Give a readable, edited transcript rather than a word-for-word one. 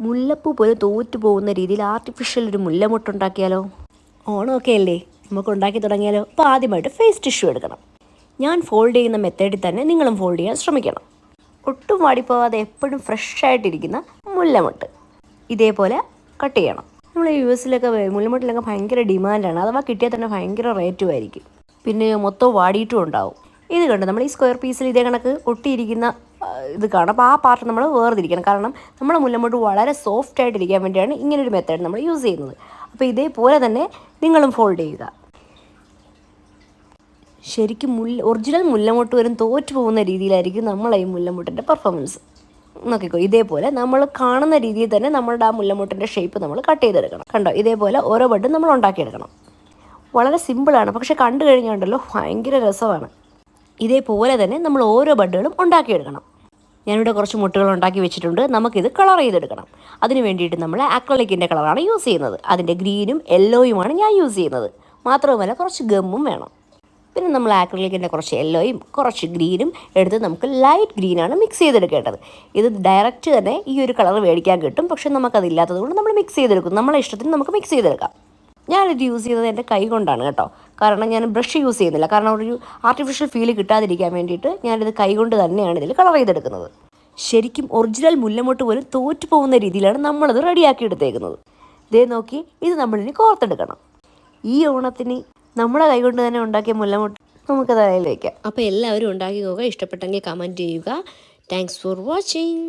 മുല്ലപ്പൂ പോലെ തോറ്റു പോകുന്ന രീതിയിൽ ആർട്ടിഫിഷ്യൽ ഒരു മുല്ലമുട്ട് ഉണ്ടാക്കിയാലോ? ഓണമൊക്കെ അല്ലേ, നമുക്ക് ഉണ്ടാക്കി തുടങ്ങിയാലോ? അപ്പോൾ ആദ്യമായിട്ട് ഫേസ് ടിഷ്യൂ എടുക്കണം. ഞാൻ ഫോൾഡ് ചെയ്യുന്ന മെത്തേഡിൽ തന്നെ നിങ്ങളും ഫോൾഡ് ചെയ്യാൻ ശ്രമിക്കണം. ഒട്ടും വാടിപ്പോവാതെ എപ്പോഴും ഫ്രഷായിട്ടിരിക്കുന്ന മുല്ലമുട്ട് ഇതേപോലെ കട്ട് ചെയ്യണം. നമ്മൾ US-ലൊക്കെ മുല്ലമുട്ടിലൊക്കെ ഭയങ്കര ഡിമാൻഡാണ്. അഥവാ കിട്ടിയാൽ തന്നെ ഭയങ്കര റേറ്റുമായിരിക്കും. പിന്നെ മൊത്തം വാടിയിട്ടും ഉണ്ടാവും. ഇത് കണ്ട് നമ്മൾ ഈ സ്ക്വയർ പീസിൽ ഇതേ കണക്ക് ഒട്ടിയിരിക്കുന്ന ഇത് കാണാം. അപ്പോൾ ആ പാർട്ട് നമ്മൾ വേർതിരിക്കണം. കാരണം നമ്മുടെ മുല്ലമുട്ട് വളരെ സോഫ്റ്റ് ആയിട്ടിരിക്കാൻ വേണ്ടിയാണ് ഇങ്ങനൊരു മെത്തേഡ് നമ്മൾ യൂസ് ചെയ്യുന്നത്. അപ്പോൾ ഇതേപോലെ തന്നെ നിങ്ങളും ഫോൾഡ് ചെയ്യുക. ശരിക്കും ഒറിജിനൽ മുല്ലമുട്ട് വരും തോറ്റു പോകുന്ന രീതിയിലായിരിക്കും നമ്മളെ ഈ മുല്ലമുട്ടിൻ്റെ പെർഫോമൻസ്. നോക്കിക്കോ, ഇതേപോലെ നമ്മൾ കാണുന്ന രീതിയിൽ തന്നെ നമ്മളുടെ ആ മുല്ലമുട്ടിൻ്റെ ഷേപ്പ് നമ്മൾ കട്ട് ചെയ്തെടുക്കണം. കണ്ടോ, ഇതേപോലെ ഓരോ ബഡും നമ്മൾ ഉണ്ടാക്കിയെടുക്കണം. വളരെ സിമ്പിളാണ്, പക്ഷെ കണ്ടു കഴിഞ്ഞുണ്ടല്ലോ ഭയങ്കര രസമാണ്. ഇതേപോലെ തന്നെ നമ്മൾ ഓരോ ബഡുകളും ഉണ്ടാക്കിയെടുക്കണം. ഞാനിവിടെ കുറച്ച് മുട്ടുകൾ ഉണ്ടാക്കി വെച്ചിട്ടുണ്ട്. നമുക്കിത് കളർ ചെയ്തെടുക്കണം. അതിന് വേണ്ടിയിട്ട് നമ്മൾ അക്രലിക്കിൻ്റെ കളറാണ് യൂസ് ചെയ്യുന്നത്. അതിൻ്റെ ഗ്രീനും യെല്ലോയുമാണ് ഞാൻ യൂസ് ചെയ്യുന്നത്. മാത്രവുമല്ല കുറച്ച് ഗമ്മും വേണം. പിന്നെ നമ്മൾ ആക്രിലിക്കിൻ്റെ കുറച്ച് യെല്ലോയും കുറച്ച് ഗ്രീനും എടുത്ത് നമുക്ക് ലൈറ്റ് ഗ്രീനാണ് മിക്സ് ചെയ്തെടുക്കേണ്ടത്. ഇത് ഡയറക്റ്റ് തന്നെ ഈ ഒരു കളർ മേടിക്കാൻ കിട്ടും. പക്ഷെ നമുക്കതില്ലാത്തത് കൊണ്ട് നമ്മൾ മിക്സ് ചെയ്തെടുക്കും. നമ്മളെ ഇഷ്ടത്തിന് നമുക്ക് മിക്സ് ചെയ്തെടുക്കാം. ഞാനിത് യൂസ് ചെയ്തത് എൻ്റെ കൈ കൊണ്ടാണ് കേട്ടോ. കാരണം ഞാൻ ബ്രഷ് യൂസ് ചെയ്യുന്നില്ല. കാരണം ഒരു ആർട്ടിഫിഷ്യൽ ഫീൽ കിട്ടാതിരിക്കാൻ വേണ്ടിയിട്ട് ഞാനിത് കൈ കൊണ്ട് തന്നെയാണ് ഇതിൽ കളർ ചെയ്തെടുക്കുന്നത്. ശരിക്കും ഒറിജിനൽ മുല്ലമുട്ട് പോലും തോറ്റു പോകുന്ന രീതിയിലാണ് നമ്മളത് റെഡിയാക്കി എടുത്തേക്കുന്നത്. ഇതേ നോക്കി, ഇത് നമ്മളിനി കോർത്തെടുക്കണം. ഈ ഓണത്തിന് നമ്മുടെ കൈ കൊണ്ട് തന്നെ ഉണ്ടാക്കിയ മുല്ലമുട്ട് നമുക്ക് തലയിൽ വയ്ക്കാം. അപ്പോൾ എല്ലാവരും ഉണ്ടാക്കി നോക്കുക. ഇഷ്ടപ്പെട്ടെങ്കിൽ കമൻറ്റ് ചെയ്യുക. Thanks for watching.